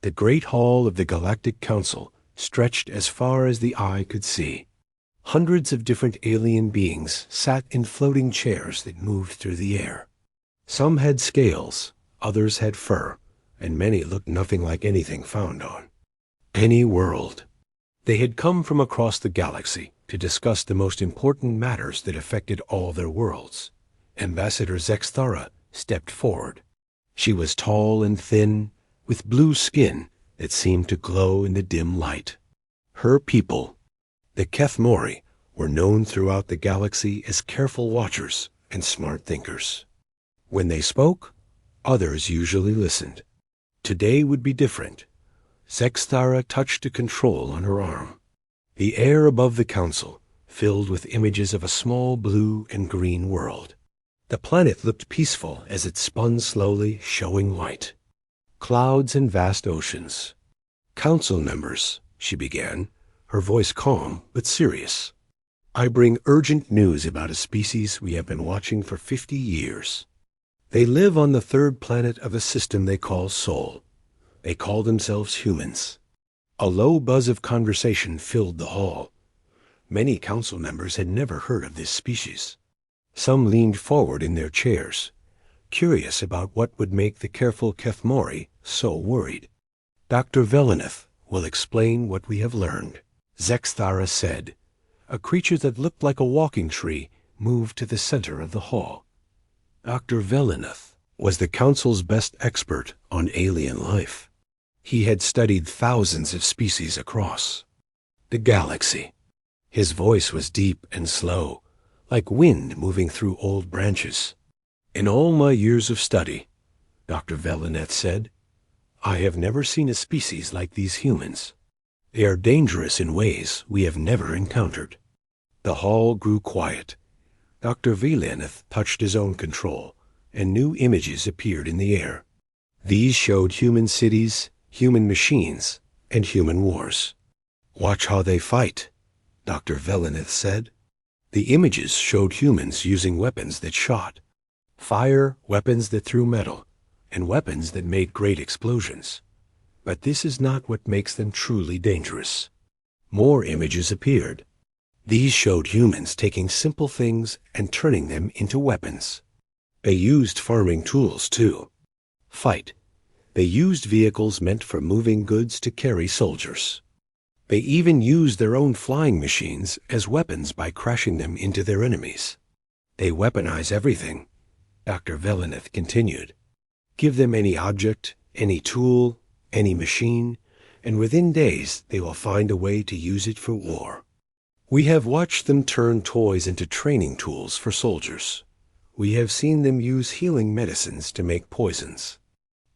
The great hall of the Galactic Council stretched as far as the eye could see. Hundreds of different alien beings sat in floating chairs that moved through the air. Some had scales, others had fur, and many looked nothing like anything found on any world. They had come from across the galaxy to discuss the most important matters that affected all their worlds. Ambassador Zexthara stepped forward. She was tall and thin, with blue skin that seemed to glow in the dim light. Her people, the Kethmori, were known throughout the galaxy as careful watchers and smart thinkers. When they spoke, others usually listened. Today would be different. Zexthara touched a control on her arm. The air above the council filled with images of a small blue and green world. The planet looked peaceful as it spun slowly, showing light. Clouds and vast oceans. Council members, she began, her voice calm but serious. I bring urgent news about a species we have been watching for 50 years. They live on the third planet of a system they call Sol. They call themselves humans. A low buzz of conversation filled the hall. Many council members had never heard of this species. Some leaned forward in their chairs, curious about what would make the careful Kethmori so worried. Dr. Veleneth will explain what we have learned, Zexthara said. A creature that looked like a walking tree moved to the center of the hall. Dr. Veleneth was the council's best expert on alien life. He had studied thousands of species across the galaxy. His voice was deep and slow, like wind moving through old branches. In all my years of study, Dr. Veleneth said, I have never seen a species like these humans. They are dangerous in ways we have never encountered. The hall grew quiet. Dr. Veleneth touched his own control, and new images appeared in the air. These showed human cities, human machines, and human wars. Watch how they fight, Dr. Veleneth said. The images showed humans using weapons that shot. Fire, weapons that threw metal, and weapons that made great explosions. But this is not what makes them truly dangerous. More images appeared. These showed humans taking simple things and turning them into weapons. They used farming tools, too. Fight. They used vehicles meant for moving goods to carry soldiers. They even used their own flying machines as weapons by crashing them into their enemies. They weaponize everything, Dr. Veleneth continued. Give them any object, any tool, any machine, and within days they will find a way to use it for war. We have watched them turn toys into training tools for soldiers. We have seen them use healing medicines to make poisons.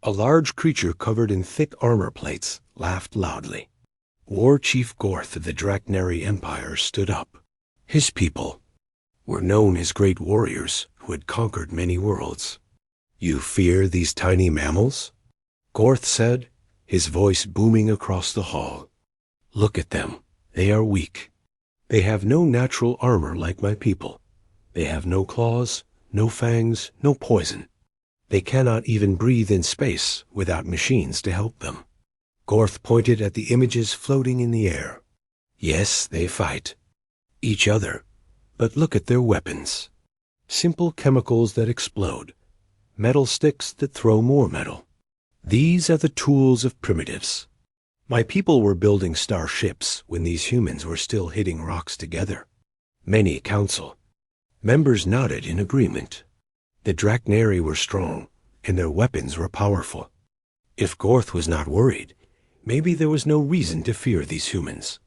A large creature covered in thick armor plates laughed loudly. War Chief Gorth of the Draknari Empire stood up. His people were known as great warriors who had conquered many worlds. You fear these tiny mammals? Gorth said, his voice booming across the hall. Look at them. They are weak. They have no natural armor like my people. They have no claws, no fangs, no poison. They cannot even breathe in space without machines to help them. Gorth pointed at the images floating in the air. Yes, they fight each other, but look at their weapons. Simple chemicals that explode, metal sticks that throw more metal. These are the tools of primitives. My people were building starships when these humans were still hitting rocks together. Many council members nodded in agreement. The Draknari were strong, and their weapons were powerful. If Gorth was not worried, maybe there was no reason to fear these humans.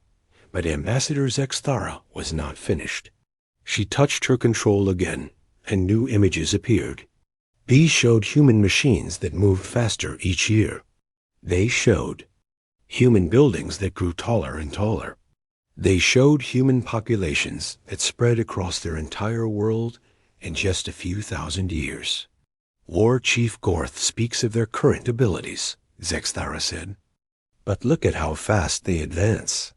But Ambassador Zexthara was not finished. She touched her control again, and new images appeared. These showed human machines that moved faster each year. They showed human buildings that grew taller and taller. They showed human populations that spread across their entire world in just a few thousand years. War Chief Gorth speaks of their current abilities, Zexthara said. But look at how fast they advance.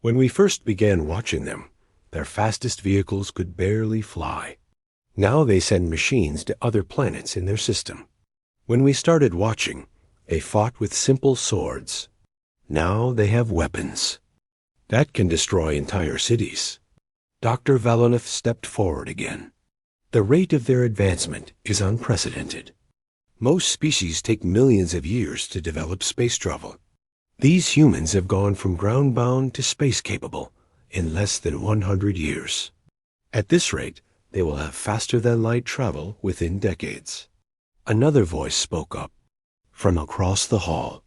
When we first began watching them, their fastest vehicles could barely fly. Now they send machines to other planets in their system. When we started watching, They fought with simple swords. Now they have weapons. That can destroy entire cities. Dr. Valonov stepped forward again. The rate of their advancement is unprecedented. Most species take millions of years to develop space travel. These humans have gone from ground-bound to space-capable in less than 100 years. At this rate, they will have faster-than-light travel within decades. Another voice spoke up from across the hall.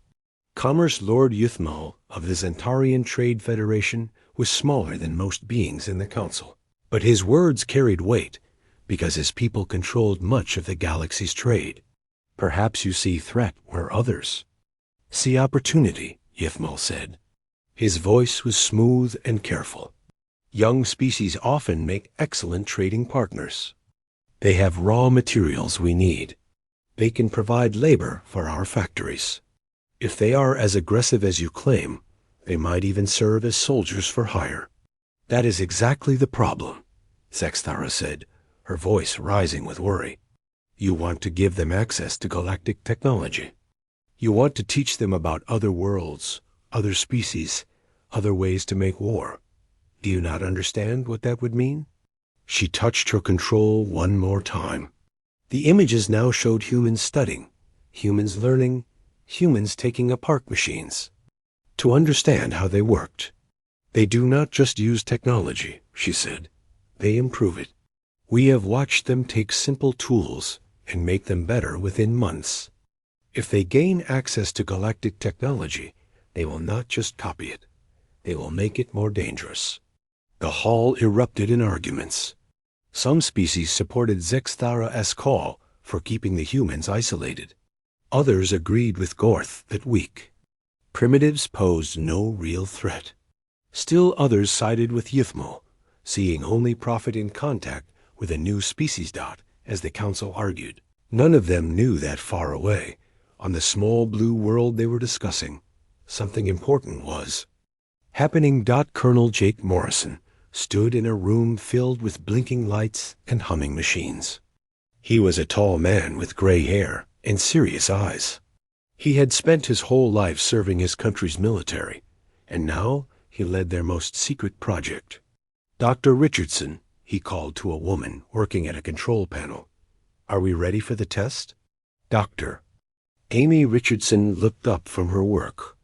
Commerce Lord Yuthmal of the Zentarian Trade Federation was smaller than most beings in the council, but his words carried weight because his people controlled much of the galaxy's trade. Perhaps you see threat where others see opportunity, Yuthmal said. His voice was smooth and careful. Young species often make excellent trading partners. They have raw materials we need. They can provide labor for our factories. If they are as aggressive as you claim, they might even serve as soldiers for hire. That is exactly the problem, Sexthara said, her voice rising with worry. You want to give them access to galactic technology. You want to teach them about other worlds, other species, other ways to make war. Do you not understand what that would mean? She touched her control one more time. The images now showed humans studying, humans learning, humans taking apart machines to understand how they worked. They do not just use technology, she said. They improve it. We have watched them take simple tools and make them better within months. If they gain access to galactic technology, they will not just copy it. They will make it more dangerous. The hall erupted in arguments. Some species supported Zexthara's call for keeping the humans isolated. Others agreed with Gorth that weak primitives posed no real threat. Still others sided with Yuthmal, seeing only profit in contact with a new species. As the council argued, none of them knew that far away, on the small blue world they were discussing, something important was happening. Colonel Jake Morrison stood in a room filled with blinking lights and humming machines. He was a tall man with gray hair and serious eyes. He had spent his whole life serving his country's military, and now he led their most secret project. Dr. Richardson, he called to a woman working at a control panel. Are we ready for the test? Doctor. Amy Richardson looked up from her work.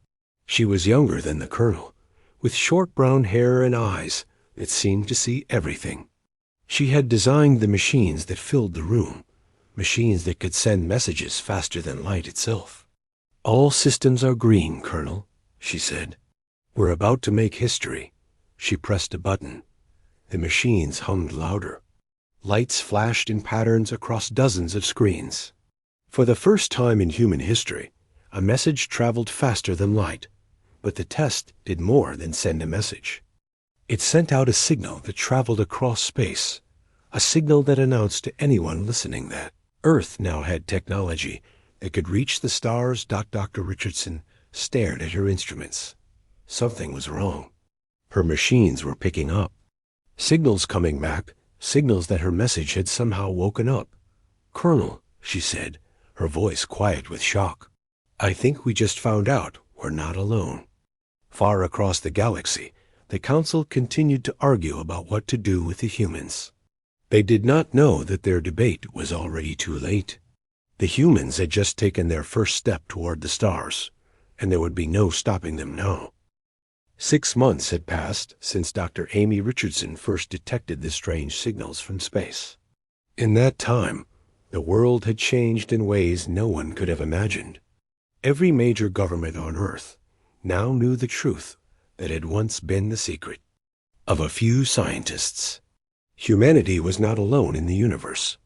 She was younger than the colonel, with short brown hair and eyes that seemed to see everything. She had designed the machines that filled the room, machines that could send messages faster than light itself. All systems are green, Colonel, she said. We're about to make history. She pressed a button. The machines hummed louder. Lights flashed in patterns across dozens of screens. For the first time in human history, a message traveled faster than light, but the test did more than send a message. It sent out a signal that traveled across space, a signal that announced to anyone listening that Earth now had technology that could reach the stars. Dr. Richardson stared at her instruments. Something was wrong. Her machines were picking up signals coming back, signals that her message had somehow woken up. Colonel, she said, her voice quiet with shock, I think we just found out we're not alone. Far across the galaxy, the council continued to argue about what to do with the humans. They did not know that their debate was already too late. The humans had just taken their first step toward the stars, and there would be no stopping them now. 6 months had passed since Dr. Amy Richardson first detected the strange signals from space. In that time, the world had changed in ways no one could have imagined. Every major government on Earth now knew the truth that had once been the secret of a few scientists. Humanity was not alone in the universe.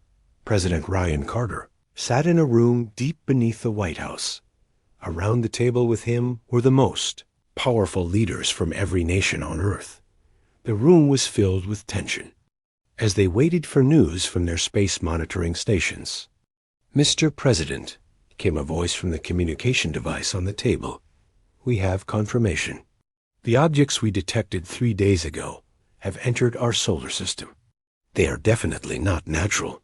President Ryan Carter sat in a room deep beneath the White House. Around the table with him were the most powerful leaders from every nation on Earth. The room was filled with tension as they waited for news from their space monitoring stations. Mr. President, came a voice from the communication device on the table. We have confirmation. The objects we detected 3 days ago have entered our solar system. They are definitely not natural.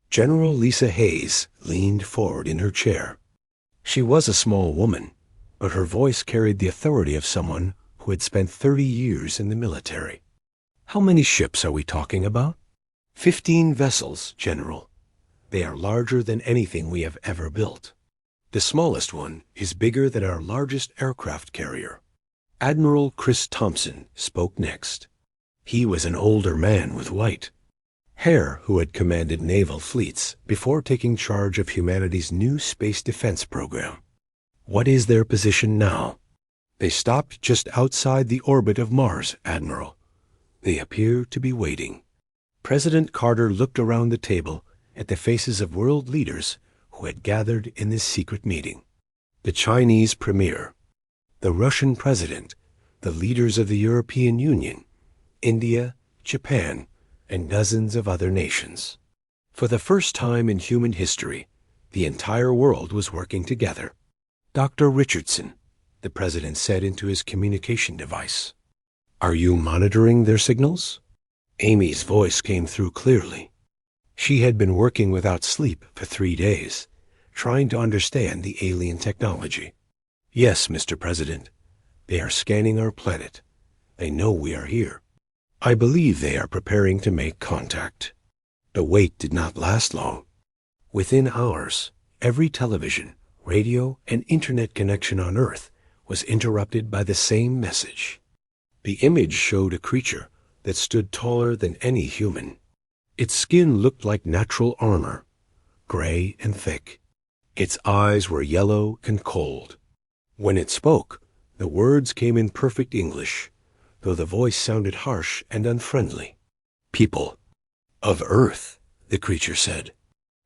General Lisa Hayes leaned forward in her chair. She was a small woman, but her voice carried the authority of someone who had spent 30 years in the military. How many ships are we talking about? 15 vessels, General. They are larger than anything we have ever built. The smallest one is bigger than our largest aircraft carrier. Admiral Chris Thompson spoke next. He was an older man with white hair who had commanded naval fleets before taking charge of humanity's new space defense program. What is their position now? They stopped just outside the orbit of Mars, Admiral. They appear to be waiting. President Carter looked around the table at the faces of world leaders who had gathered in this secret meeting. The Chinese premier, the Russian president, the leaders of the European Union, India, Japan, and dozens of other nations. For the first time in human history, the entire world was working together. Dr. Richardson, the president said into his communication device, "Are you monitoring their signals?" Amy's voice came through clearly. She had been working without sleep for 3 days, trying to understand the alien technology. "Yes, Mr. President. They are scanning our planet. They know we are here. I believe they are preparing to make contact." The wait did not last long. Within hours, every television, radio, and internet connection on Earth was interrupted by the same message. The image showed a creature that stood taller than any human. Its skin looked like natural armor, gray and thick. Its eyes were yellow and cold. When it spoke, the words came in perfect English, though the voice sounded harsh and unfriendly. "People of Earth," the creature said,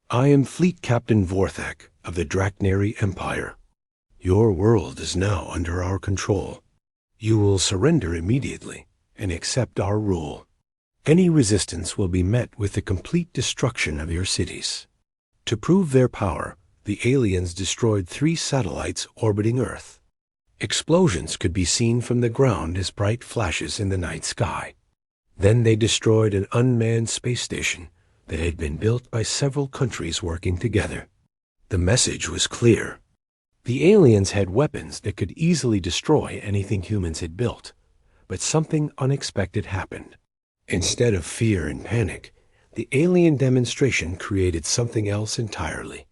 "I am Fleet Captain Vorthak of the Draknari Empire. Your world is now under our control. You will surrender immediately and accept our rule. Any resistance will be met with the complete destruction of your cities." To prove their power, the aliens destroyed 3 satellites orbiting Earth. Explosions could be seen from the ground as bright flashes in the night sky. Then they destroyed an unmanned space station that had been built by several countries working together. The message was clear. The aliens had weapons that could easily destroy anything humans had built, but something unexpected happened. Instead of fear and panic, the alien demonstration created something else entirely.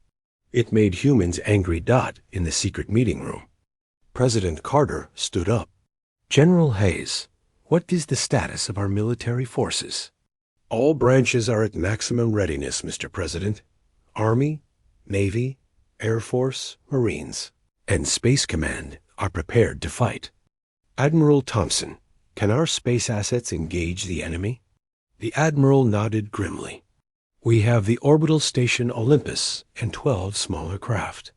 It made humans angry. In the secret meeting room, President Carter stood up. "General Hayes, what is the status of our military forces?" "All branches are at maximum readiness, Mr. President. Army, Navy, Air Force, Marines, and Space Command are prepared to fight." "Admiral Thompson, can our space assets engage the enemy?" The Admiral nodded grimly. "We have the orbital station Olympus and 12 smaller craft.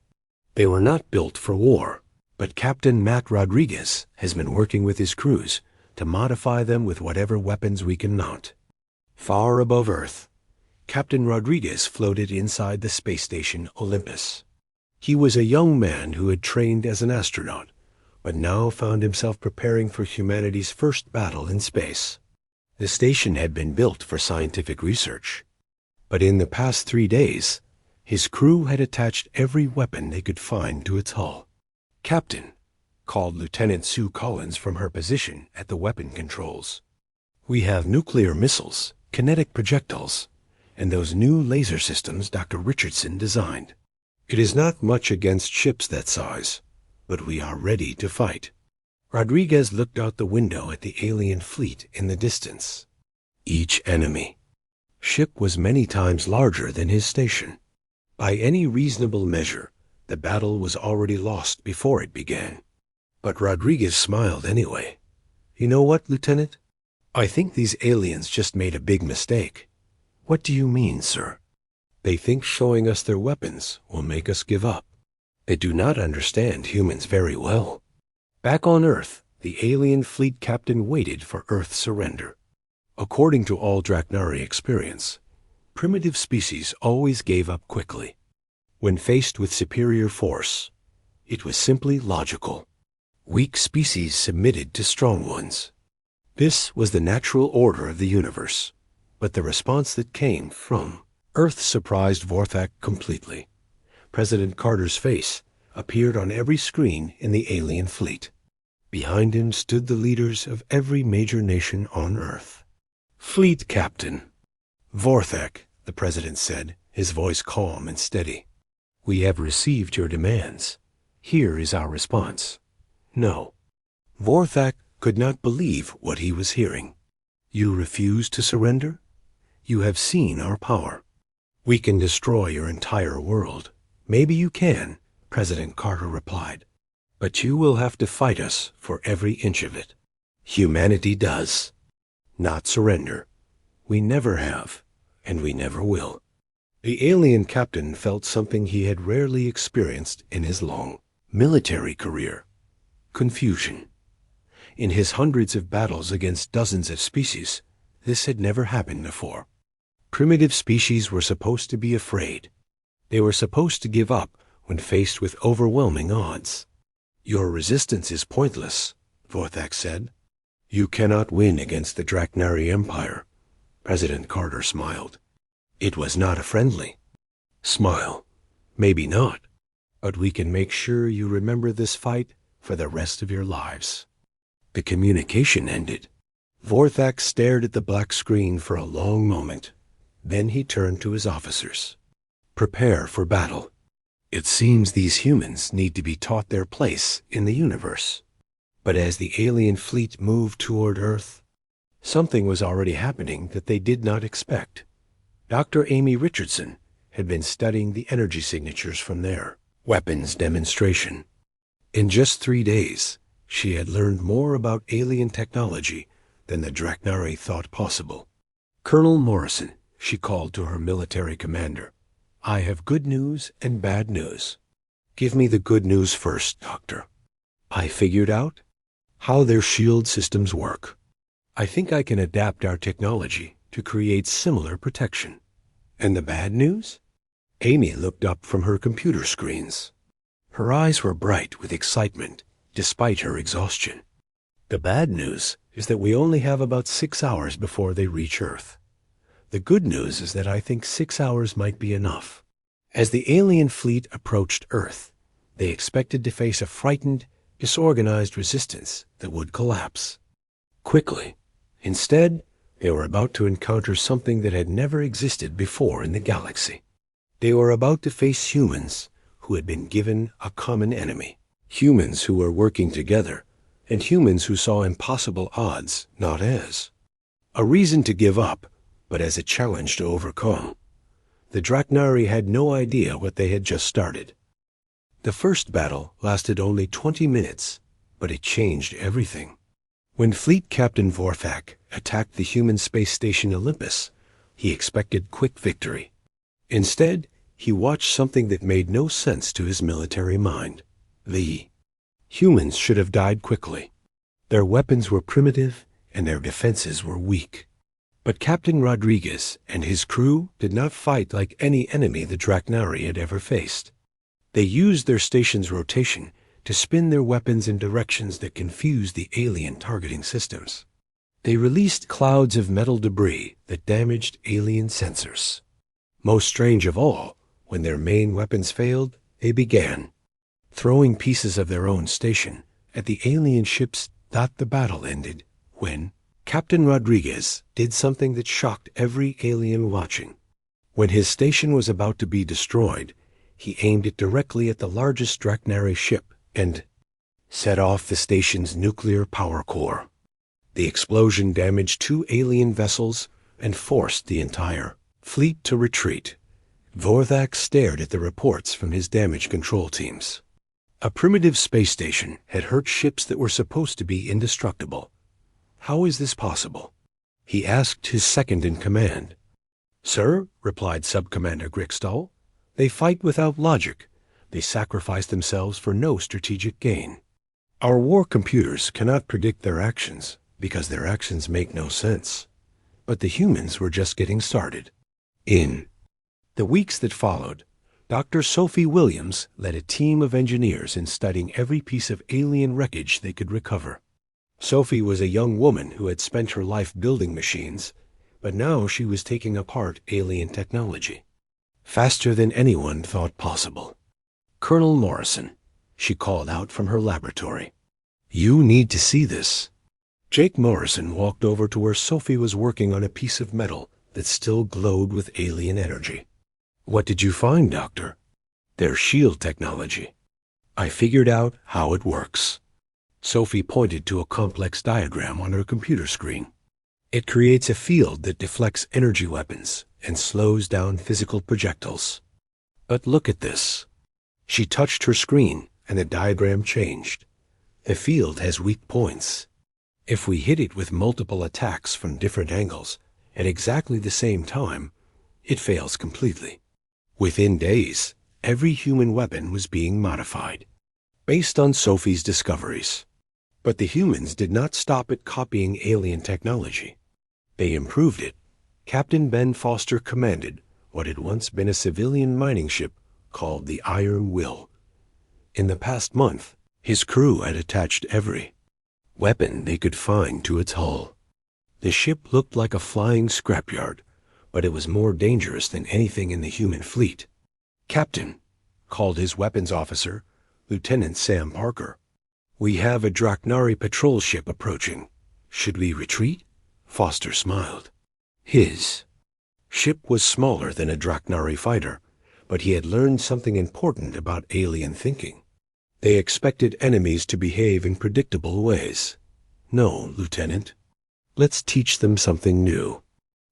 They were not built for war, but Captain Matt Rodriguez has been working with his crews to modify them with whatever weapons we can mount." Far above Earth, Captain Rodriguez floated inside the space station Olympus. He was a young man who had trained as an astronaut, but now found himself preparing for humanity's first battle in space. The station had been built for scientific research, but in the past 3 days, his crew had attached every weapon they could find to its hull. "Captain," called Lieutenant Sue Collins from her position at the weapon controls, "we have nuclear missiles, kinetic projectiles, and those new laser systems Dr. Richardson designed. It is not much against ships that size, but we are ready to fight." Rodriguez looked out the window at the alien fleet in the distance. Each enemy ship was many times larger than his station. By any reasonable measure, the battle was already lost before it began. But Rodriguez smiled anyway. "You know what, Lieutenant? I think these aliens just made a big mistake." "What do you mean, sir?" "They think showing us their weapons will make us give up. They do not understand humans very well." Back on Earth, the alien fleet captain waited for Earth's surrender. According to all Draknari experience, primitive species always gave up quickly. When faced with superior force, it was simply logical. Weak species submitted to strong ones. This was the natural order of the universe, but the response that came from Earth surprised Vorthak completely. President Carter's face appeared on every screen in the alien fleet. Behind him stood the leaders of every major nation on Earth. "Fleet Captain Vorthak," the president said, his voice calm and steady. "We have received your demands. Here is our response. No." Vorthak could not believe what he was hearing. "You refuse to surrender? You have seen our power. We can destroy your entire world. Maybe you can," President Carter replied. "But you will have to fight us for every inch of it. Humanity does not surrender. We never have, and we never will." The alien captain felt something he had rarely experienced in his long military career: confusion. In his hundreds of battles against dozens of species, this had never happened before. Primitive species were supposed to be afraid. They were supposed to give up when faced with overwhelming odds. "Your resistance is pointless," Vorthak said. "You cannot win against the Draknari Empire." President Carter smiled. It was not a friendly smile. "Maybe not, but we can make sure you remember this fight for the rest of your lives." The communication ended. Vorthak stared at the black screen for a long moment. Then he turned to his officers. "Prepare for battle. It seems these humans need to be taught their place in the universe." But as the alien fleet moved toward Earth, something was already happening that they did not expect. Dr. Amy Richardson had been studying the energy signatures from their weapons demonstration. In just 3 days, she had learned more about alien technology than the Draknari thought possible. "Colonel Morrison," she called to her military commander, "I have good news and bad news." "Give me the good news first, Doctor." "I figured out how their shield systems work. I think I can adapt our technology to create similar protection." "And the bad news?" Amy looked up from her computer screens. Her eyes were bright with excitement, despite her exhaustion. "The bad news is that we only have about 6 hours before they reach Earth. The good news is that I think 6 hours might be enough." As the alien fleet approached Earth, they expected to face a frightened, disorganized resistance that would collapse quickly. Instead, they were about to encounter something that had never existed before in the galaxy. They were about to face humans who had been given a common enemy, humans who were working together, and humans who saw impossible odds not as a reason to give up, but as a challenge to overcome. The Draknari had no idea what they had just started. The first battle lasted only 20 minutes, but it changed everything. When Fleet Captain Vorthak attacked the human space station Olympus, he expected quick victory. Instead, he watched something that made no sense to his military mind. The humans should have died quickly. Their weapons were primitive, and their defenses were weak. But Captain Rodriguez and his crew did not fight like any enemy the Draknari had ever faced. They used their station's rotation to spin their weapons in directions that confused the alien targeting systems. They released clouds of metal debris that damaged alien sensors. Most strange of all, when their main weapons failed, they began throwing pieces of their own station at the alien ships. The battle ended when Captain Rodriguez did something that shocked every alien watching. When his station was about to be destroyed, he aimed it directly at the largest Draknari ship and set off the station's nuclear power core. The explosion damaged 2 alien vessels and forced the entire fleet to retreat. Vorthak stared at the reports from his damage control teams. A primitive space station had hurt ships that were supposed to be indestructible. How is this possible? He asked his second-in-command. "Sir," replied Subcommander Grickstall, "they fight without logic. They sacrifice themselves for no strategic gain. Our war computers cannot predict their actions because their actions make no sense." But the humans were just getting started. In the weeks that followed, Dr. Sophie Williams led a team of engineers in studying every piece of alien wreckage they could recover. Sophie was a young woman who had spent her life building machines, but now she was taking apart alien technology faster than anyone thought possible. Colonel Morrison, she called out from her laboratory. "You need to see this." Jake Morrison walked over to where Sophie was working on a piece of metal that still glowed with alien energy. "What did you find, Doctor?" "Their shield technology. I figured out how it works." Sophie pointed to a complex diagram on her computer screen. "It creates a field that deflects energy weapons and slows down physical projectiles. But look at this." She touched her screen, and the diagram changed. The field has weak points. If we hit it with multiple attacks from different angles at exactly the same time, it fails completely. Within days, every human weapon was being modified, based on Sophie's discoveries. But the humans did not stop at copying alien technology. They improved it. Captain Ben Foster commanded what had once been a civilian mining ship called the Iron Will. In the past month, his crew had attached every weapon they could find to its hull. The ship looked like a flying scrapyard, but it was more dangerous than anything in the human fleet. "Captain," called his weapons officer, Lieutenant Sam Parker, "we have a Draknari patrol ship approaching. Should we retreat?" Foster smiled. His ship was smaller than a Draknari fighter, but he had learned something important about alien thinking. They expected enemies to behave in predictable ways. "No, Lieutenant. Let's teach them something new."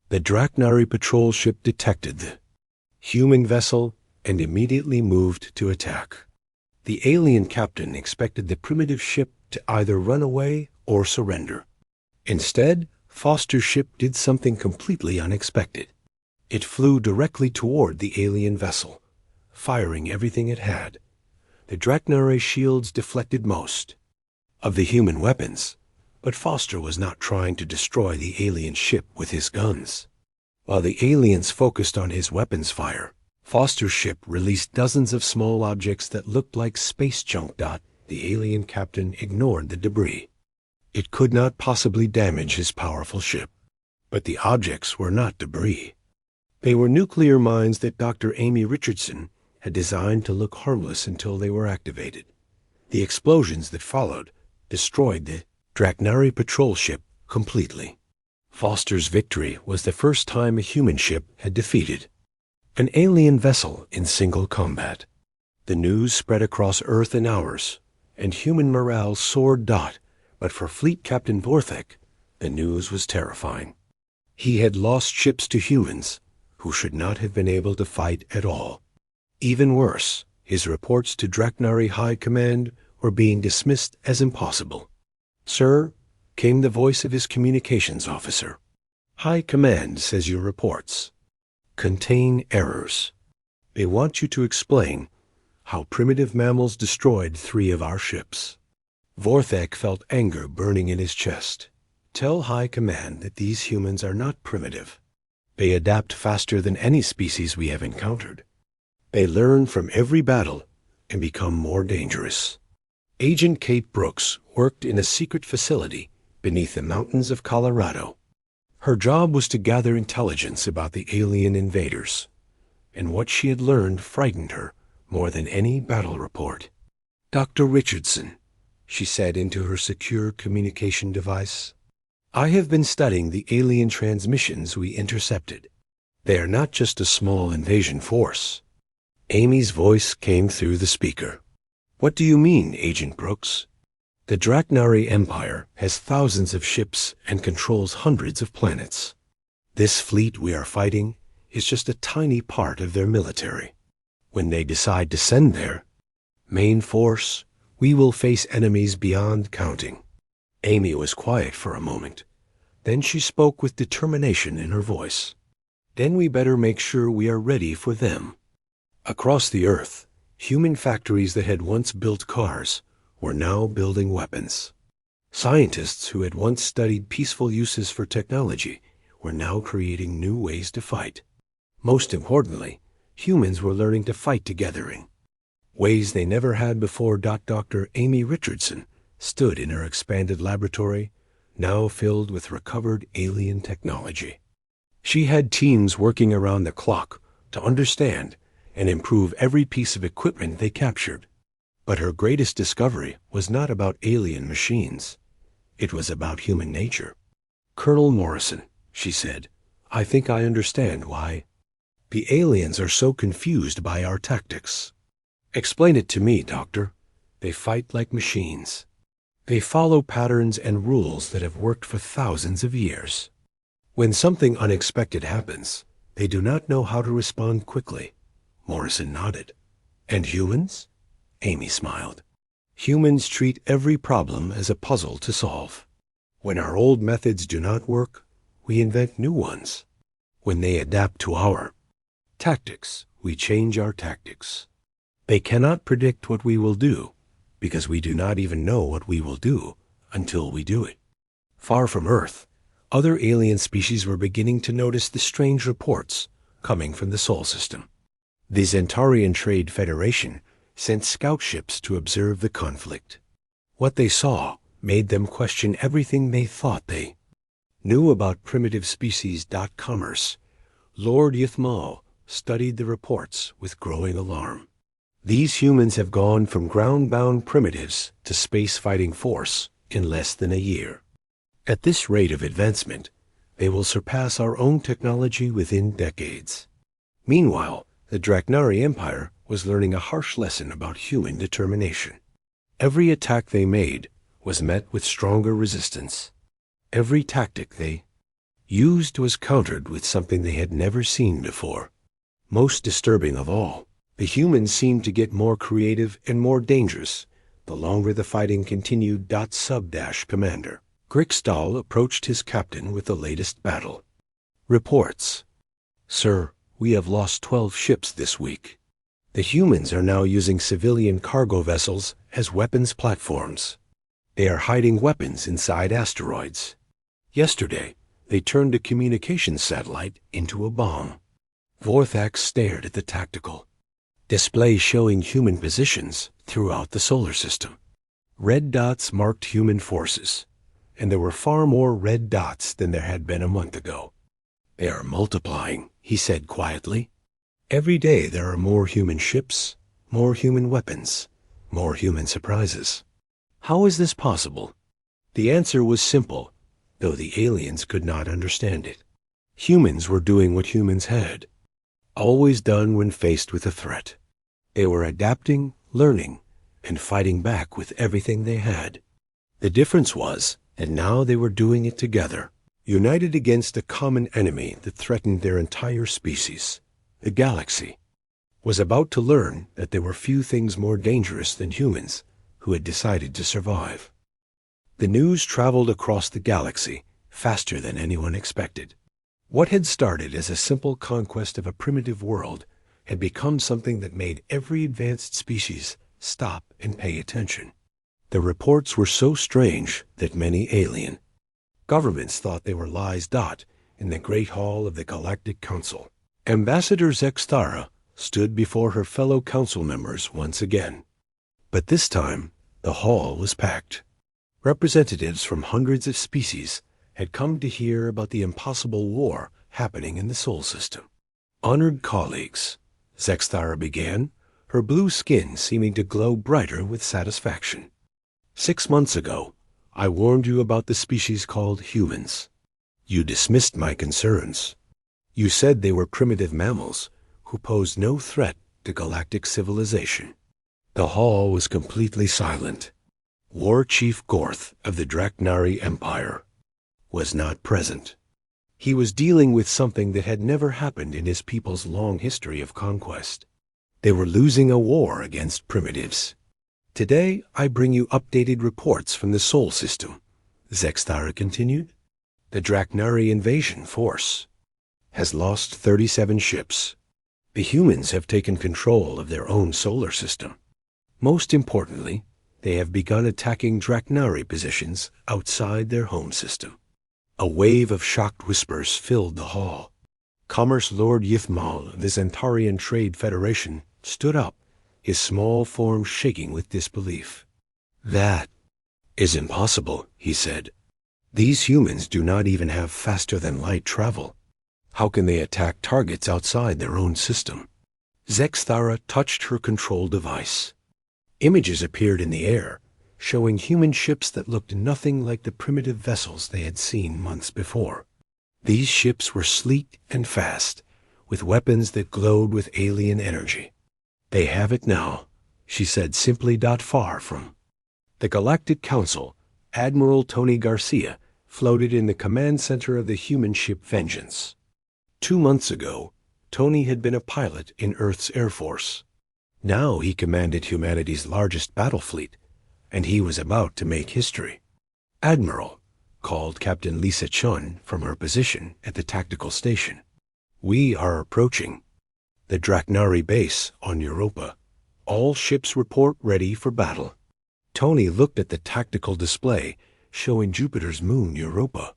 The Draknari patrol ship detected the human vessel and immediately moved to attack. The alien captain expected the primitive ship to either run away or surrender. Instead, Foster's ship did something completely unexpected. It flew directly toward the alien vessel, firing everything it had. The Draknari shields deflected most of the human weapons, but Foster was not trying to destroy the alien ship with his guns. While the aliens focused on his weapons fire, Foster's ship released dozens of small objects that looked like space junk. The alien captain ignored the debris. It could not possibly damage his powerful ship. But the objects were not debris. They were nuclear mines that Dr. Amy Richardson had designed to look harmless until they were activated. The explosions that followed destroyed the Draknari patrol ship completely. Foster's victory was the first time a human ship had defeated an alien vessel in single combat. The news spread across Earth in hours, and human morale soared. But for Fleet Captain Vorthek, the news was terrifying. He had lost ships to humans who should not have been able to fight at all. Even worse, his reports to Draknari High Command were being dismissed as impossible. "Sir," came the voice of his communications officer, "High Command says your reports contain errors. They want you to explain how primitive mammals destroyed 3 of our ships." Vorthek felt anger burning in his chest. "Tell High Command that these humans are not primitive. They adapt faster than any species we have encountered. They learn from every battle and become more dangerous." Agent Kate Brooks worked in a secret facility beneath the mountains of Colorado. Her job was to gather intelligence about the alien invaders, and what she had learned frightened her more than any battle report. "Dr. Richardson," she said into her secure communication device, "I have been studying the alien transmissions we intercepted. They are not just a small invasion force." Amy's voice came through the speaker. "What do you mean, Agent Brooks?" "The Draknari Empire has thousands of ships and controls hundreds of planets. This fleet we are fighting is just a tiny part of their military. When they decide to send their main force, we will face enemies beyond counting." Amy was quiet for a moment. Then she spoke with determination in her voice. "Then we better make sure we are ready for them." Across the Earth, human factories that had once built cars were now building weapons. Scientists who had once studied peaceful uses for technology were now creating new ways to fight. Most importantly, humans were learning to fight together in ways they never had before. Dr. Amy Richardson stood in her expanded laboratory, now filled with recovered alien technology. She had teams working around the clock to understand and improve every piece of equipment they captured. But her greatest discovery was not about alien machines. It was about human nature. "Colonel Morrison," she said, "I think I understand why the aliens are so confused by our tactics." "Explain it to me, Doctor." "They fight like machines. They follow patterns and rules that have worked for thousands of years. When something unexpected happens, they do not know how to respond quickly." Morrison nodded. "And humans?" Amy smiled. "Humans treat every problem as a puzzle to solve. When our old methods do not work, we invent new ones. When they adapt to our tactics, we change our tactics. They cannot predict what we will do, because we do not even know what we will do until we do it." Far from Earth, other alien species were beginning to notice the strange reports coming from the Sol system. The Zentarian Trade Federation sent scout ships to observe the conflict. What they saw made them question everything they thought they knew about primitive species. Commerce. Lord Ythmal studied the reports with growing alarm. "These humans have gone from ground-bound primitives to space-fighting force in less than a year. At this rate of advancement, they will surpass our own technology within decades." Meanwhile, the Draknari Empire was learning a harsh lesson about human determination. Every attack they made was met with stronger resistance. Every tactic they used was countered with something they had never seen before. Most disturbing of all, the humans seemed to get more creative and more dangerous the longer the fighting continued. Commander Grickstall approached his captain with the latest battle reports. "Sir, we have lost 12 ships this week. The humans are now using civilian cargo vessels as weapons platforms. They are hiding weapons inside asteroids. Yesterday, they turned a communications satellite into a bomb." Vorthax stared at the tactical display showing human positions throughout the solar system. Red dots marked human forces, and there were far more red dots than there had been a month ago. "They are multiplying," he said quietly. "Every day there are more human ships, more human weapons, more human surprises. How is this possible?" The answer was simple, though the aliens could not understand it. Humans were doing what humans had always done when faced with a threat. They were adapting, learning, and fighting back with everything they had. The difference was that now they were doing it together, united against a common enemy that threatened their entire species. The galaxy was about to learn that there were few things more dangerous than humans who had decided to survive. The news traveled across the galaxy faster than anyone expected. What had started as a simple conquest of a primitive world had become something that made every advanced species stop and pay attention. The reports were so strange that many alien governments thought they were lies. In the Great Hall of the Galactic Council, Ambassador Zexthara stood before her fellow council members once again. But this time, the hall was packed. Representatives from hundreds of species had come to hear about the impossible war happening in the Sol system. "Honored colleagues," Zexthara began, her blue skin seeming to glow brighter with satisfaction. "6 months ago, I warned you about the species called humans. You dismissed my concerns. You said they were primitive mammals who posed no threat to galactic civilization." The hall was completely silent. War Chief Gorth of the Draknari Empire was not present. He was dealing with something that had never happened in his people's long history of conquest. They were losing a war against primitives. "Today, I bring you updated reports from the Sol system," Zexthara continued. "The Draknari invasion force has lost 37 ships. The humans have taken control of their own solar system. Most importantly, they have begun attacking Draknari positions outside their home system." A wave of shocked whispers filled the hall. Commerce Lord Ythmal of the Zentarian Trade Federation stood up, his small form shaking with disbelief. "That is impossible," he said. "These humans do not even have faster-than-light travel. How can they attack targets outside their own system?" Zexthara touched her control device. Images appeared in the air, showing human ships that looked nothing like the primitive vessels they had seen months before. These ships were sleek and fast, with weapons that glowed with alien energy. "They have it now," she said simply. Far from the Galactic Council, Admiral Tony Garcia floated in the command center of the human ship Vengeance. 2 months ago, Tony had been a pilot in Earth's Air Force. Now he commanded humanity's largest battle fleet, and he was about to make history. "Admiral," called Captain Lisa Chun from her position at the tactical station. "We are approaching the Draknari base on Europa. All ships report ready for battle." Tony looked at the tactical display showing Jupiter's moon Europa.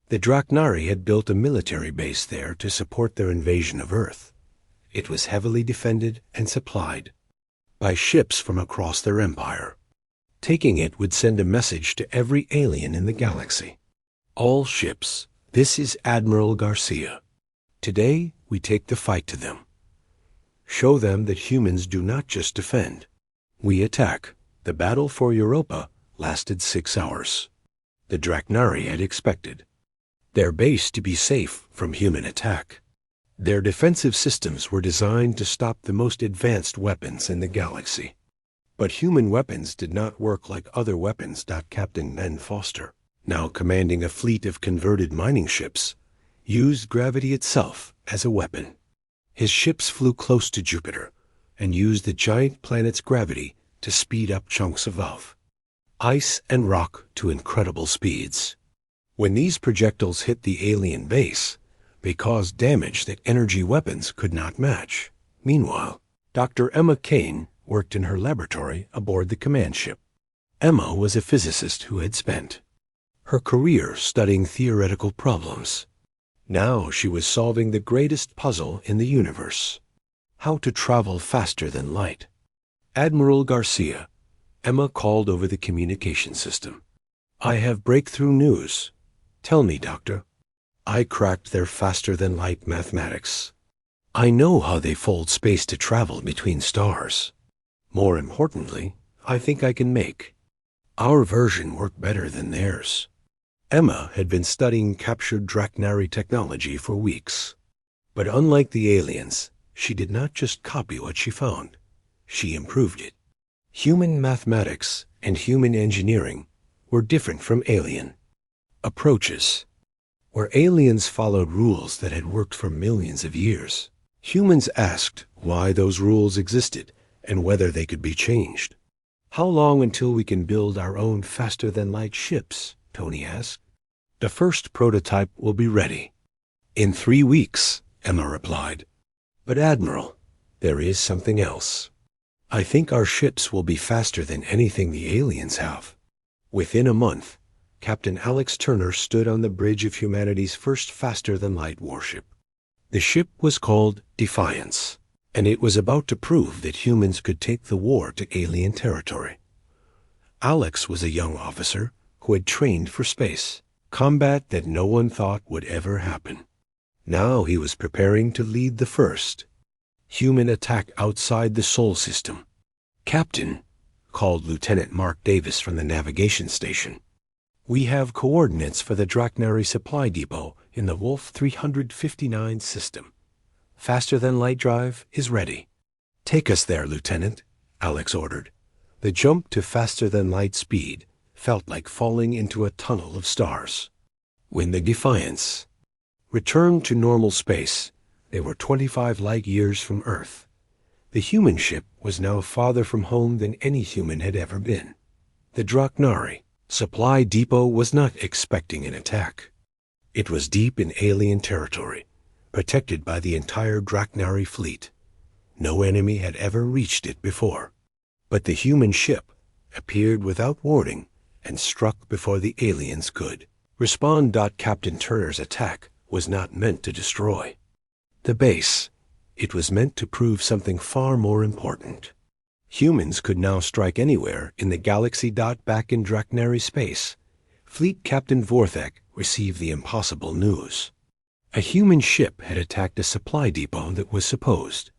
The Draknari had built a military base there to support their invasion of Earth. It was heavily defended and supplied by ships from across their empire. Taking it would send a message to every alien in the galaxy. "All ships, this is Admiral Garcia. Today we take the fight to them. Show them that humans do not just defend. We attack." The battle for Europa lasted 6 hours. The Draknari had expected their base to be safe from human attack. Their defensive systems were designed to stop the most advanced weapons in the galaxy. But human weapons did not work like other weapons. Captain Len Foster, now commanding a fleet of converted mining ships, used gravity itself as a weapon. His ships flew close to Jupiter and used the giant planet's gravity to speed up chunks of ice and rock to incredible speeds. When these projectiles hit the alien base, they caused damage that energy weapons could not match. Meanwhile, Dr. Emma Kane worked in her laboratory aboard the command ship. Emma was a physicist who had spent her career studying theoretical problems. Now she was solving the greatest puzzle in the universe: how to travel faster than light. "Admiral Garcia," Emma called over the communication system. "I have breakthrough news. Tell me, Doctor." "I cracked their faster-than-light mathematics. I know how they fold space to travel between stars. More importantly, I think I can make our version work better than theirs." Emma had been studying captured Draknari technology for weeks. But unlike the aliens, she did not just copy what she found. She improved it. Human mathematics and human engineering were different from alien approaches. Where aliens followed rules that had worked for millions of years, humans asked why those rules existed and whether they could be changed. "How long until we can build our own faster-than-light ships?" Tony asked. "The first prototype will be ready in 3 weeks," Emma replied. "But Admiral, there is something else. I think our ships will be faster than anything the aliens have." Within a month, Captain Alex Turner stood on the bridge of humanity's first faster-than-light warship. The ship was called Defiance, and it was about to prove that humans could take the war to alien territory. Alex was a young officer who had trained for space, combat that no one thought would ever happen. Now he was preparing to lead the first human attack outside the Sol system. "Captain," called Lieutenant Mark Davis from the navigation station, "we have coordinates for the Draknari supply depot in the Wolf 359 system. Faster-than-light drive is ready." "Take us there, Lieutenant," Alex ordered. The jump to faster-than-light speed felt like falling into a tunnel of stars. When the Defiance returned to normal space, they were 25 light years from Earth. The human ship was now farther from home than any human had ever been. The Draknari supply depot was not expecting an attack. It was deep in alien territory, protected by the entire Draknari fleet. No enemy had ever reached it before. But the human ship appeared without warning and struck before the aliens could respond. Captain Turner's attack was not meant to destroy the base. It was meant to prove something far more important. Humans could now strike anywhere in the galaxy. Back in Draknari space, Fleet Captain Vorthek received the impossible news. A human ship had attacked a supply depot that was supposed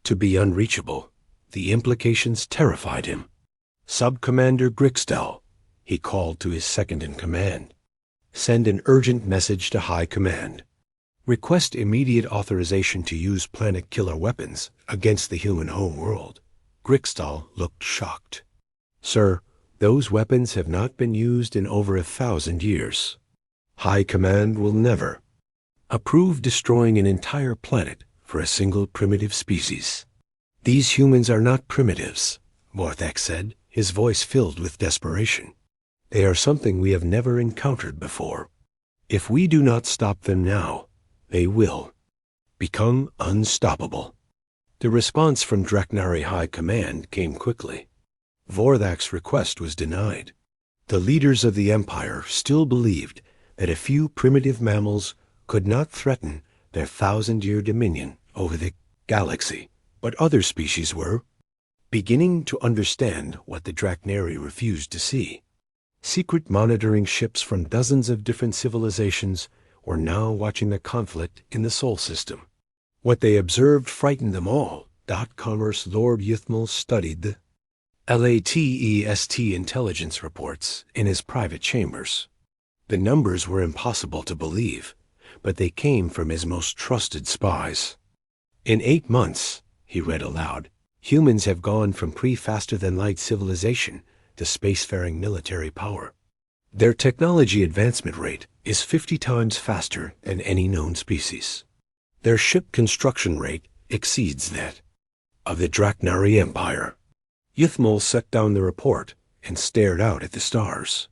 to be unreachable. The implications terrified him. Sub-Commander Grixtel, he called to his second-in-command. Send an urgent message to High Command. Request immediate authorization to use planet-killer weapons against the human homeworld. Grixtal looked shocked. Sir, those weapons have not been used in over 1,000 years. High Command will never approve destroying an entire planet for a single primitive species. These humans are not primitives, Vorthak said, his voice filled with desperation. They are something we have never encountered before. If we do not stop them now, they will become unstoppable. The response from Draknari High Command came quickly. Vorthak's request was denied. The leaders of the Empire still believed that a few primitive mammals could not threaten their 1,000-year dominion over the galaxy, but other species were beginning to understand what the Draknari refused to see. Secret monitoring ships from dozens of different civilizations were now watching the conflict in the Sol system. What they observed frightened them all. Commerce Lord Yuthmal studied the LATEST intelligence reports in his private chambers. The numbers were impossible to believe, but they came from his most trusted spies. In 8 months, he read aloud, humans have gone from pre-faster-than-light civilization to spacefaring military power. Their technology advancement rate is 50 times faster than any known species. Their ship construction rate exceeds that of the Draknari Empire. Yuthmal set down the report and stared out at the stars.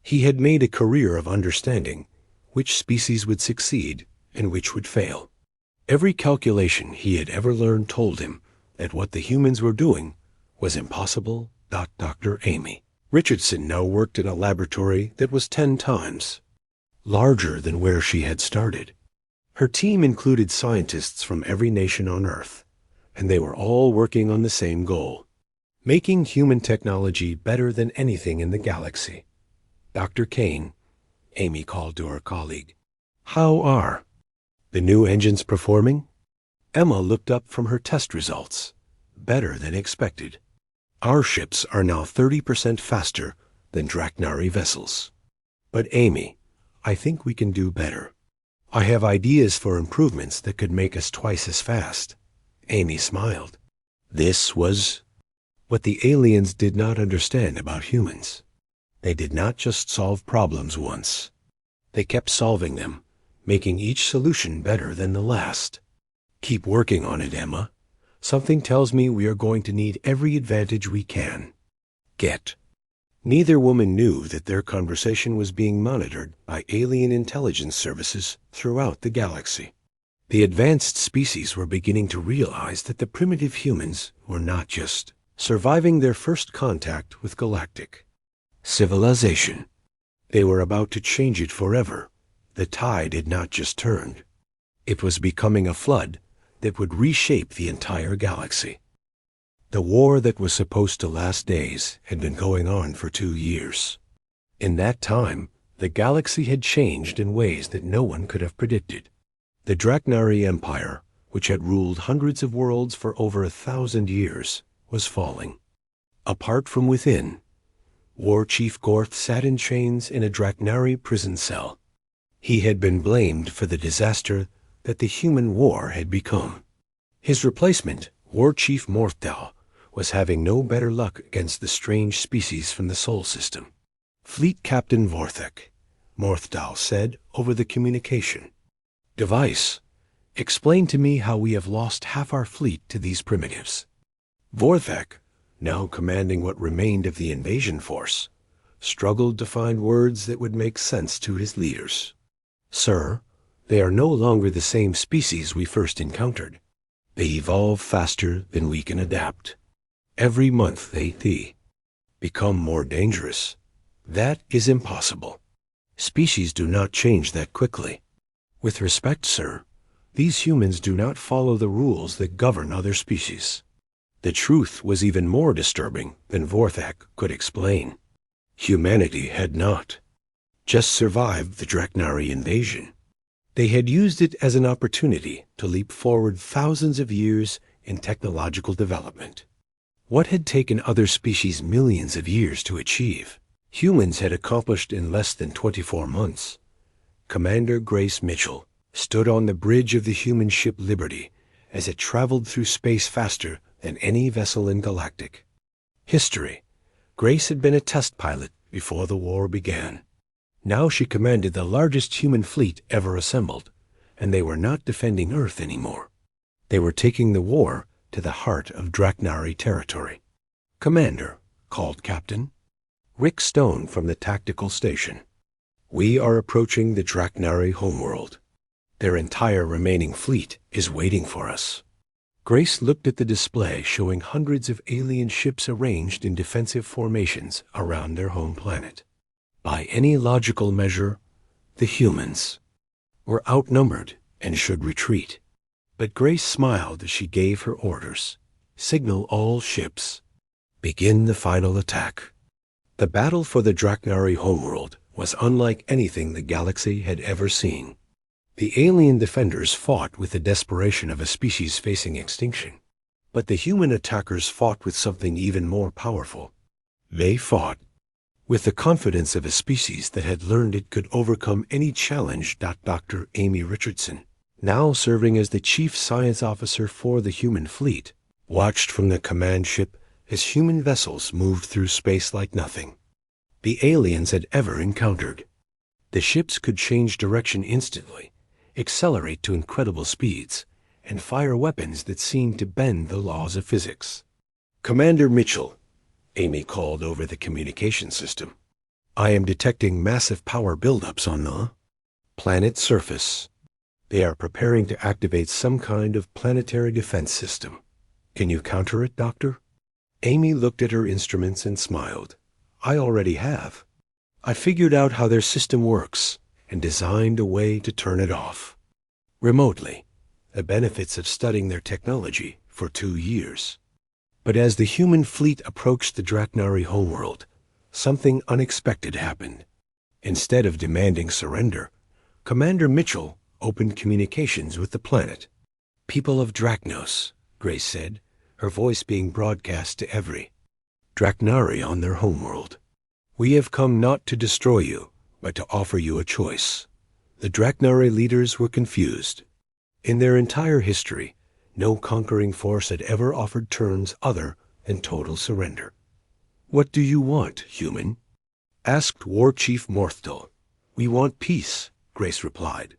He had made a career of understanding which species would succeed and which would fail. Every calculation he had ever learned told him that what the humans were doing was impossible. Dr. Amy Richardson now worked in a laboratory that was 10 times larger than where she had started. Her team included scientists from every nation on Earth, and they were all working on the same goal: making human technology better than anything in the galaxy. Dr. Kane, Amy called to her colleague. How are the new engines performing? Emma looked up from her test results. Better than expected. Our ships are now 30% faster than Draknari vessels. But Amy, I think we can do better. I have ideas for improvements that could make us twice as fast. Amy smiled. This was what the aliens did not understand about humans. They did not just solve problems once. They kept solving them, making each solution better than the last. Keep working on it, Emma. Something tells me we are going to need every advantage we can get. Neither woman knew that their conversation was being monitored by alien intelligence services throughout the galaxy. The advanced species were beginning to realize that the primitive humans were not just surviving their first contact with galactic civilization. They were about to change it forever. The tide had not just turned. It was becoming a flood that would reshape the entire galaxy. The war that was supposed to last days had been going on for 2 years. In that time, the galaxy had changed in ways that no one could have predicted. The Draknari Empire, which had ruled hundreds of worlds for over 1,000 years, was falling. Apart from within, War Chief Gorth sat in chains in a Draknari prison cell. He had been blamed for the disaster that the human war had become. His replacement, War Chief Morthal, was having no better luck against the strange species from the Sol system. Fleet Captain Vorthak, Morthal said over the communication device, explain to me how we have lost half our fleet to these primitives. Vorthak, now commanding what remained of the invasion force, struggled to find words that would make sense to his leaders. Sir, they are no longer the same species we first encountered. They evolve faster than we can adapt. Every month they become more dangerous. That is impossible. Species do not change that quickly. With respect, sir, these humans do not follow the rules that govern other species. The truth was even more disturbing than Vorthak could explain. Humanity had not just survived the Draknari invasion. They had used it as an opportunity to leap forward thousands of years in technological development. What had taken other species millions of years to achieve, humans had accomplished in less than 24 months. Commander Grace Mitchell stood on the bridge of the human ship Liberty as it traveled through space faster than any vessel in Galactic history. Grace had been a test pilot before the war began. Now she commanded the largest human fleet ever assembled, and they were not defending Earth anymore. They were taking the war to the heart of Draknari territory. "Commander," called Captain Rick Stone from the tactical station, "we are approaching the Draknari homeworld. Their entire remaining fleet is waiting for us." Grace looked at the display showing hundreds of alien ships arranged in defensive formations around their home planet. By any logical measure, the humans were outnumbered and should retreat. But Grace smiled as she gave her orders. "Signal all ships. Begin the final attack." The battle for the Draknari homeworld was unlike anything the galaxy had ever seen. The alien defenders fought with the desperation of a species facing extinction. But the human attackers fought with something even more powerful. They fought with the confidence of a species that had learned it could overcome any challenge. Dr. Amy Richardson, now serving as the chief science officer for the human fleet, watched from the command ship as human vessels moved through space like nothing the aliens had ever encountered. The ships could change direction instantly, accelerate to incredible speeds, and fire weapons that seemed to bend the laws of physics. "Commander Mitchell," Amy called over the communication system, "I am detecting massive power buildups on the planet's surface. They are preparing to activate some kind of planetary defense system. Can you counter it, Doctor?" Amy looked at her instruments and smiled. "I already have. I figured out how their system works and designed a way to turn it off remotely, the benefits of studying their technology for 2 years." But as the human fleet approached the Draknari homeworld, something unexpected happened. Instead of demanding surrender, Commander Mitchell opened communications with the planet. "People of Draknos," Grace said, her voice being broadcast to every Draknari on their homeworld, "we have come not to destroy you, but to offer you a choice." The Draknari leaders were confused. In their entire history, no conquering force had ever offered terms other than total surrender. "What do you want, human?" asked War Chief Morthal. "We want peace," Grace replied.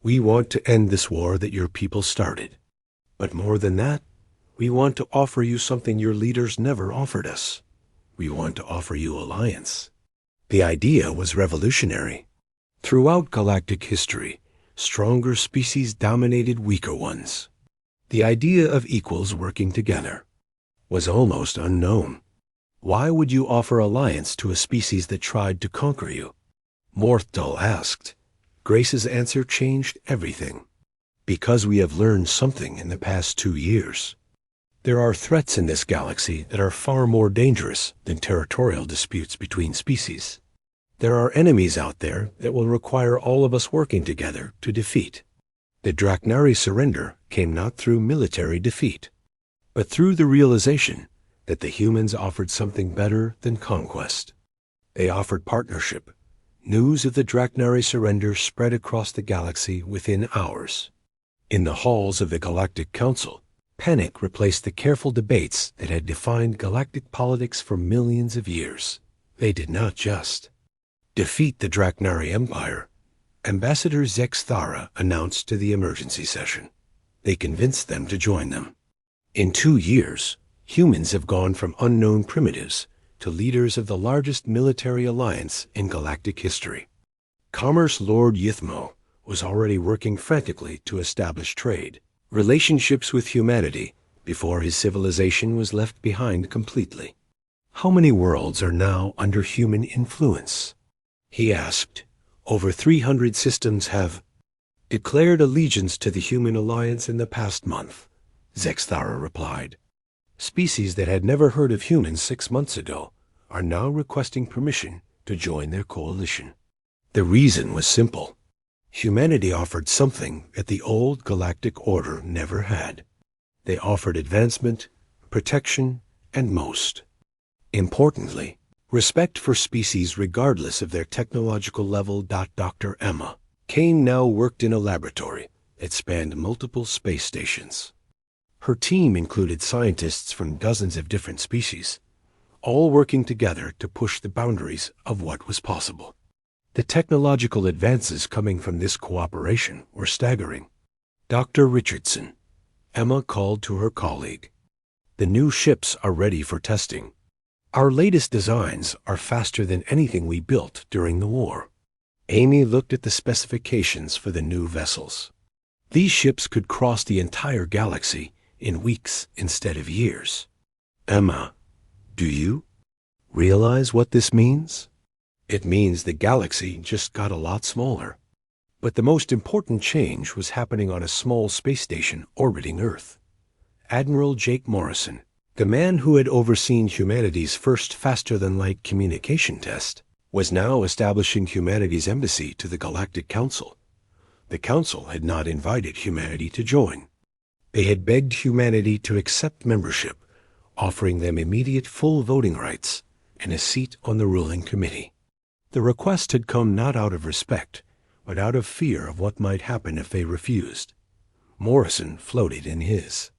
"We want to end this war that your people started. But more than that, we want to offer you something your leaders never offered us. We want to offer you alliance." The idea was revolutionary. Throughout galactic history, stronger species dominated weaker ones. The idea of equals working together was almost unknown. Why would you offer alliance to a species that tried to conquer you? Morthal asked. Grace's answer changed everything. "Because we have learned something in the past 2 years. There are threats in this galaxy that are far more dangerous than territorial disputes between species. There are enemies out there that will require all of us working together to defeat." The Draknari surrender came not through military defeat, but through the realization that the humans offered something better than conquest. They offered partnership. News of the Draknari surrender spread across the galaxy within hours. In the halls of the Galactic Council, panic replaced the careful debates that had defined galactic politics for millions of years. They did not just defeat the Draknari Empire. Ambassador Zexthara announced to the emergency session. They convinced them to join them. In 2 years, humans have gone from unknown primitives to leaders of the largest military alliance in galactic history. Commerce Lord Yithmo was already working frantically to establish trade, relationships with humanity, before his civilization was left behind completely. "How many worlds are now under human influence?" he asked. "Over 300 systems have declared allegiance to the human alliance in the past month," Zexthara replied. Species that had never heard of humans 6 months ago are now requesting permission to join their coalition. The reason was simple. Humanity offered something that the old galactic order never had. They offered advancement, protection, and most importantly, respect for species regardless of their technological level. Dr. Emma Kane now worked in a laboratory that spanned multiple space stations. Her team included scientists from dozens of different species, all working together to push the boundaries of what was possible. The technological advances coming from this cooperation were staggering. Dr. Richardson, Emma called to her colleague. The new ships are ready for testing. Our latest designs are faster than anything we built during the war. Amy looked at the specifications for the new vessels. These ships could cross the entire galaxy in weeks instead of years. Emma, do you realize what this means? It means the galaxy just got a lot smaller. But the most important change was happening on a small space station orbiting Earth. Admiral Jake Morrison, the man who had overseen humanity's first faster-than-light communication test, was now establishing humanity's embassy to the Galactic Council. The Council had not invited humanity to join. They had begged humanity to accept membership, offering them immediate full voting rights and a seat on the ruling committee. The request had come not out of respect, but out of fear of what might happen if they refused. Morrison floated in his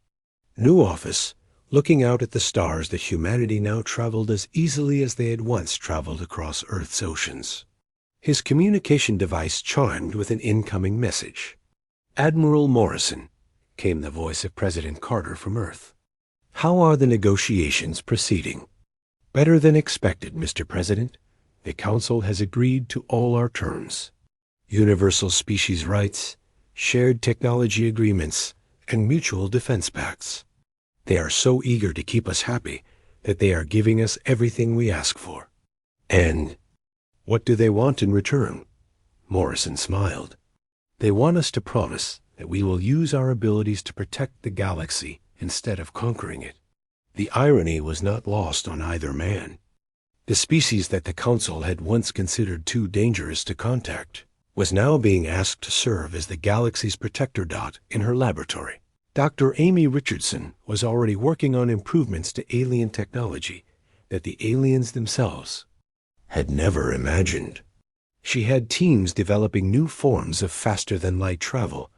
new office, looking out at the stars that humanity now traveled as easily as they had once traveled across Earth's oceans. His communication device chimed with an incoming message. "Admiral Morrison," came the voice of President Carter from Earth. "How are the negotiations proceeding?" "Better than expected, Mr. President. The Council has agreed to all our terms. Universal species rights, shared technology agreements, and mutual defense pacts. They are so eager to keep us happy that they are giving us everything we ask for." "And what do they want in return?" Morrison smiled. "They want us to promise that we will use our abilities to protect the galaxy instead of conquering it." The irony was not lost on either man. The species that the Council had once considered too dangerous to contact was now being asked to serve as the galaxy's protector. In her laboratory, Dr. Amy Richardson was already working on improvements to alien technology that the aliens themselves had never imagined. She had teams developing new forms of faster-than-light travel,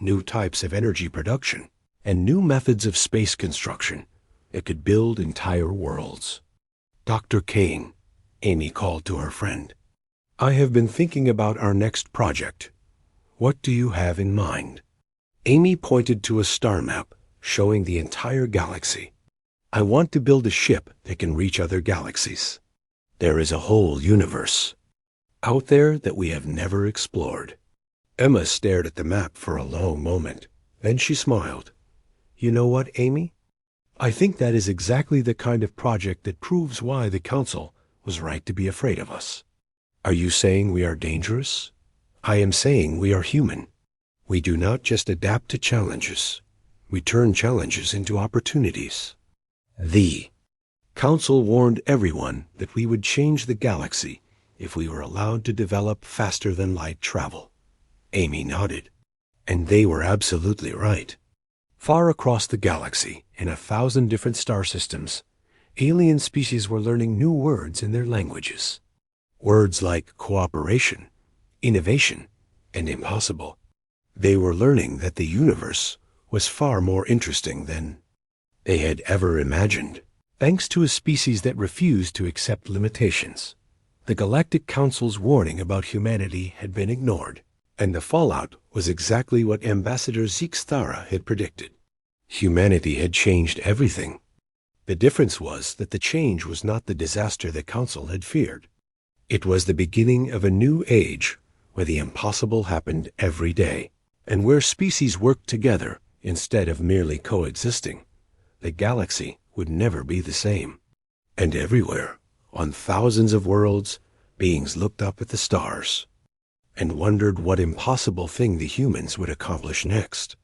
new types of energy production, and new methods of space construction that could build entire worlds. "Dr. Kane," Amy called to her friend, "I have been thinking about our next project. What do you have in mind?" Amy pointed to a star map showing the entire galaxy. "I want to build a ship that can reach other galaxies. There is a whole universe out there that we have never explored." Emma stared at the map for a long moment. Then she smiled. "You know what, Amy? I think that is exactly the kind of project that proves why the Council was right to be afraid of us." "Are you saying we are dangerous?" "I am saying we are human. We do not just adapt to challenges. We turn challenges into opportunities." The Council warned everyone that we would change the galaxy if we were allowed to develop faster-than-light travel. Amy nodded. And they were absolutely right. Far across the galaxy, in 1,000 different star systems, alien species were learning new words in their languages. Words like cooperation, innovation, and impossible. They were learning that the universe was far more interesting than they had ever imagined. Thanks to a species that refused to accept limitations, the Galactic Council's warning about humanity had been ignored, and the fallout was exactly what Ambassador Zeke-Stara had predicted. Humanity had changed everything. The difference was that the change was not the disaster the Council had feared. It was the beginning of a new age where the impossible happened every day, and where species worked together instead of merely coexisting. The galaxy would never be the same. And everywhere, on thousands of worlds, beings looked up at the stars and wondered what impossible thing the humans would accomplish next.